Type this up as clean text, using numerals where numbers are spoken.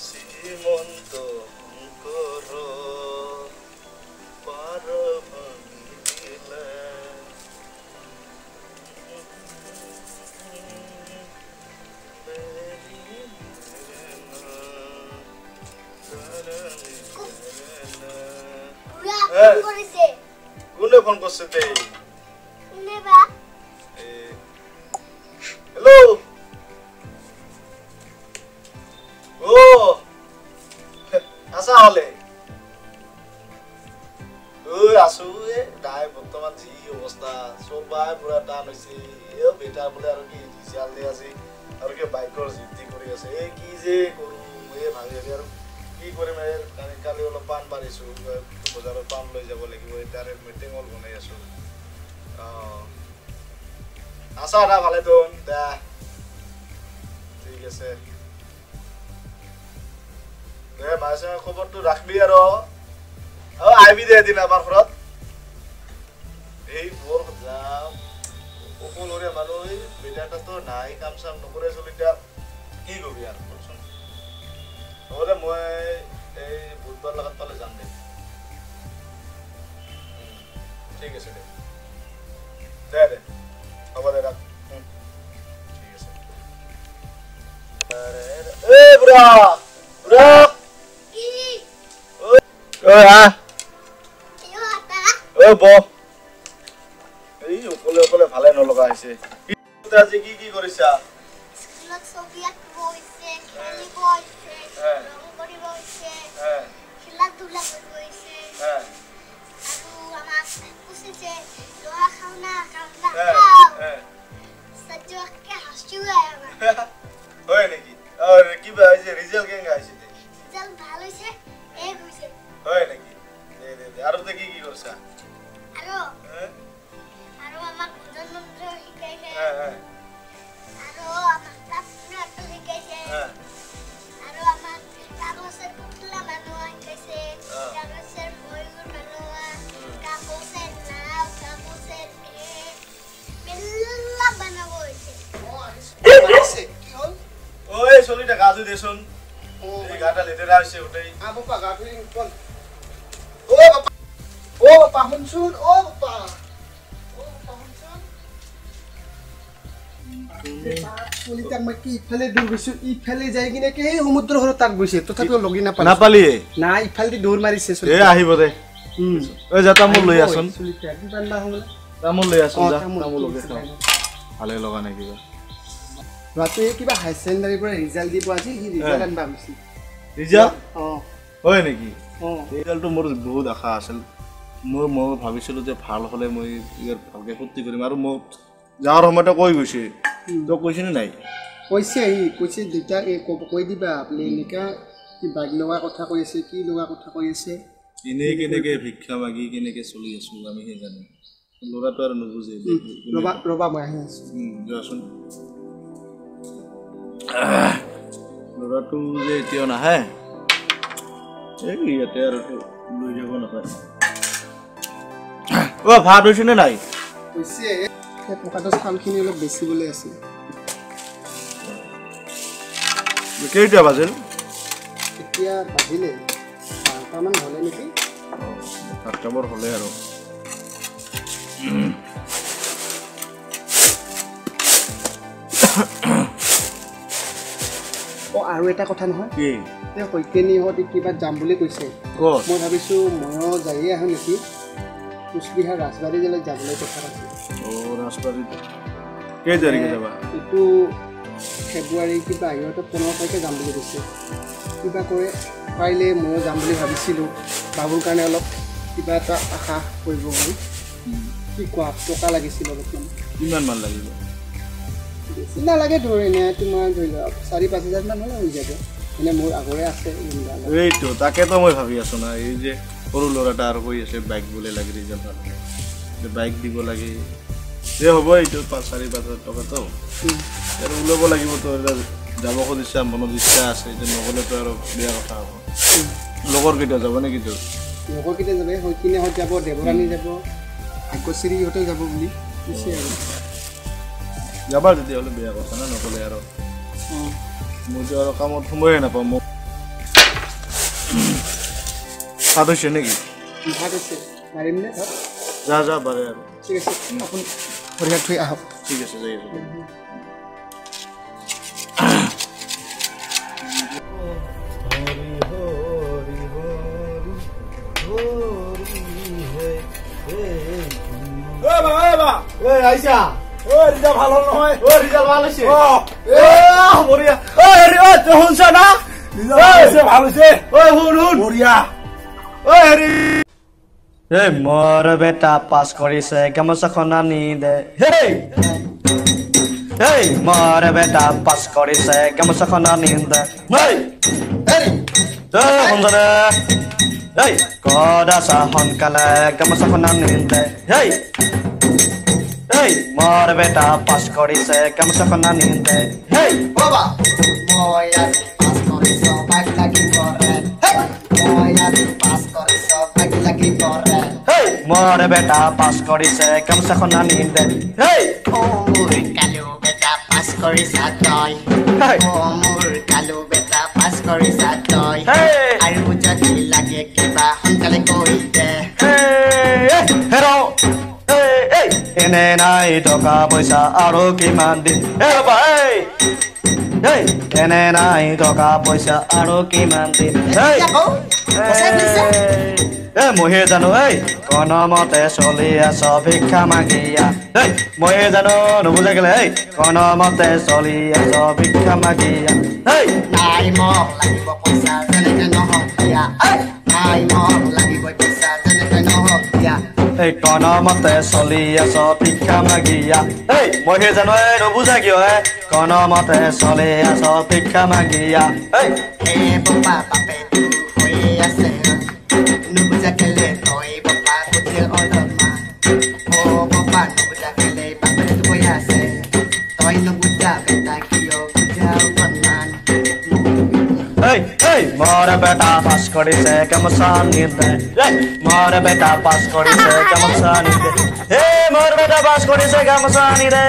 শ্ৰীমন্ত শংকৰ পাৰ ভাঙিলে কোনে ফোন করছে তে হ্যালো ও আছা হলে ওই আসু এ দাই বর্তমান জি অবস্থা সবাই পুরা টান হইছে এ বেটা বলে আর কি রিজাল্ট দে আছে আর কি বাইকর জিদ্দি কৰি আছে এ কি যে কৰু এ ভাবি আৰ কি কৰে মে কালি হলো পান বাড়িছো বজাৰত পান লৈ যাব লাগিব এটারে মিটিং হল বনাই আছো আশা না ভালে তো দা ঠিক আছে এ মাসে খবরটো রাখবি আর আইবি দে দিন আমার ঘরত এই মোর যাম সকলোরে মানুহ বেটাটা তো নাই কাম চাম নকৰে চলিটা কি কবি আর বলছুন নহলে মই এই বুধবার লাগাত পালে যাম দে ঠিক আছে দে দে দে হ'ব দে রাখ ঠিক আছে এ বুড়া বুড়া কি ও আ ও ব এই ওকলে ওকলে ভালে নলগা হৈছে আজি কি কৰিছা স্কুলত ছবি আঁকিব হৈছে খেলিব হৈছে ৰং কৰিব হৈছে খেলা ধূলা কৰিব হৈছে আৰু আমাক পুছিছে লোহা খাও না কান্দা খাও সজ্জকে হাসিও আয়া হয় নেকি আর কি ভাই যে রিজাল্ট কেঙ্গা আইছে রিজাল্ট ভালো হইছে এক হইছে হয় নাকি দে দে দে আর তো কি করছা আরো আমার ভোজন মন্ত্র শিখাইছে আরো আমার তাপনা তো শিখাইছে আরো আমার কাগজের পুতলা বানানো শিখাইছে কাগজের ময়ূর বানানো কাগজের নাও কাগজের মেলা বানাবো হইছে বানাইছে কি হল ওই চলিটা গাজু দেছুন এই গাটা লেটেরা হইছে ওটাই বাবা গাজু কোন ও বাবা শুনছুন ও বাবা চলিটা মই কি ইফালে দূৰ গৈছো ইফালে যাই কিনে কি সমুদ্ৰ ঘৰত তাক গৈছে তথাপিও লগি নাপালি না ইফালে দৌৰ মাৰিছে চলি এ আহিব দে ওই যা তামোল লৈ আসুন চলিটা কিমান না হল তামোল লৈ আসুন যা তামোল লগে ভালে লগা নাই কিবা ৰাতে কিবা হাই সেকেন্ডাৰী পৰা ৰিজাল্ট দিব আজি হি ৰিজাল্ট আনবা গৈছি ৰিজাল্ট হয় নেকি ৰিজাল্টটো মোৰ বহুত আশা আছিল মই ভাবিছিলো যে ভাল হলে মই ইয়াৰ ভালকে ফুৰ্তি কৰিম আৰু মই যাৰ সময়তে কৈ গৈছে তো কৈছে নাই কৈছে দুটা কৈ দিবা আপুনি এনেকা কি বাইক লগা কথা কৈ আছে কি লগা কথা কৈ আছে কেনেকে ভিক্ষা মাগি কেনেকে চলি আছো আমি হে জানো লৰাটো আৰু নুবুজে ৰবা মই আহি আছো যোৱাচোন লৰাটো যে এতিয়া নাহে এই ইয়াতে আৰু লৈ যাব নাপায় ও ভাত হৈছে নে নাই হৈছে পকাটো চালখিনি অলপ বেছি বলে আছে কেইটা বাজিল এতিয়া বাজিলে 5টা মান হলে নেকি 5টা বৰ হলে আৰু আৰু এটা কথা নহয় কি তে হৈকেনি হতি কিবা যাম বুলি কৈছে মই ভাবিছো ময়ো যাইয়ে আহো নেকি কুচবিহাৰ ৰাজবাৰী জেলে যাবলৈ কথা আছে ৰাজবাৰী কেই তাৰিখে যাবা এটো ফেব্ৰুৱাৰী কিবা ইহঁতে 15 তাৰিখে যাম বুলি কৈছে কিবা কৰে পাৰিলে ময়ো যাম বুলি ভাবিছিলো বাবুৰ কাৰণে অলপ কিবা এটা আশা কৰিব বুলি কি কোৱা টকা লাগিছিল অলপমান কিমান মান লাগিব বেছি নালাগে ধৰি নে তোমাৰ ধৰি লওক 4-5 হাজাৰ মান হ'লে হৈ যাব মানে মোৰ আগৰে আছে এইটো তাকেতো মই ভাবি আছো না এই যে সৰু ল'ৰাটা আৰু কৈ আছে বাইক বলে লাগি ৰিজাল্ট ভাল যে বাইক দিব লাগে যে হ'ব এইটো 4-5 হাজাৰ টকা তো আৰু ওলাব লাগিব তো যাব খুজিছা মনত ইচ্ছা আছে যে নগলেতো আৰু বেয়া কথা হ'ব লগৰ কেইটা যাব নেকি তো লগৰ কেইটা যাবে হৈ কিনে হৈ যাব দেৱৰাণী যাব আকশ্ৰী হতে যাব বুলি কৈছে আৰু যাবা যদি হলে বেয়া কথা না নকলে আৰু মই আৰু কামত সময়ে নাপাম ভাত হৈছে নেকি ভাত হৈছে মাৰিম নে ভাত যা বাৰে আৰু ঠিক আছে আপুনি ভৰিয়াত থৈ আহক ঠিক আছে যাই আছো আইছা রিজাল্ট ভালো নহয় রিজাল্ট ভালো হইছে বড়িয়া তুই শুনছ না রিজাল্ট ভালো হইছে হুন বড়িয়া হেৰি মোৰ বেটা পাছ কৰিছে গামোচাখন আনি দে মোৰ বেটা পাছ কৰিছে গামোচাখন আনি দে শুনছনে কত আছা সোনকালে গামোচাখন আনি দে মোৰ বেটা পাছ কৰিছে গামোচাখন আনি দে বাবা মই আজি পাছ কৰিছো বাইক লাগিব ৰে মই আজি পাছ কৰিছো বাইক লাগিব ৰে মোৰ বেটা পাছ কৰিছে গামোচাখন আনি দে ও মোৰ কালু বেটা পাছ কৰিছা তই ও মোৰ কালু বেটা পাছ কৰিছা তই আৰু যদি লাগে কিবা সোনকালে কৈ দে হেৰ এনে নাই টকা পইচা আৰু কিমান দিন এনে নাই টকা পইচা আৰু কিমান দিন মইহে জানো কোনোমতে চলি আছ ভিক্ষা মাগিয়া মইহে জানো নুবুজা গেলে কোনোমতে চলি আছ ভিক্ষা মাগিয়া নাই মোক লাগিব পইচা যেনেকে নহওক দিয়া নাই মোক লাগিব পইচা যেনেকে নহওক দিয়া কোনোমতে চলি আছ ভিক্ষা মাগিয়া মইহে জানো নুবুজা কিয় কোনোমতে চলি আছ ভিক্ষা মাগিয়া হে বাবা বাপে হৈ আছে নুবুজা কেলে তই বাবা বুঝে অলমা ও বাবা নুবুজা কেলে বাপে হৈ আছে তই নুবুজা বেটা কিয় বুঝা বন্নান মোৰ বেটা পাছ কৰিছে গামোচা আনি দে মোৰ বেটা পাছ কৰিছে গামোচা আনি দে মোৰ বেটা পাছ কৰিছে গামোচা আনি দে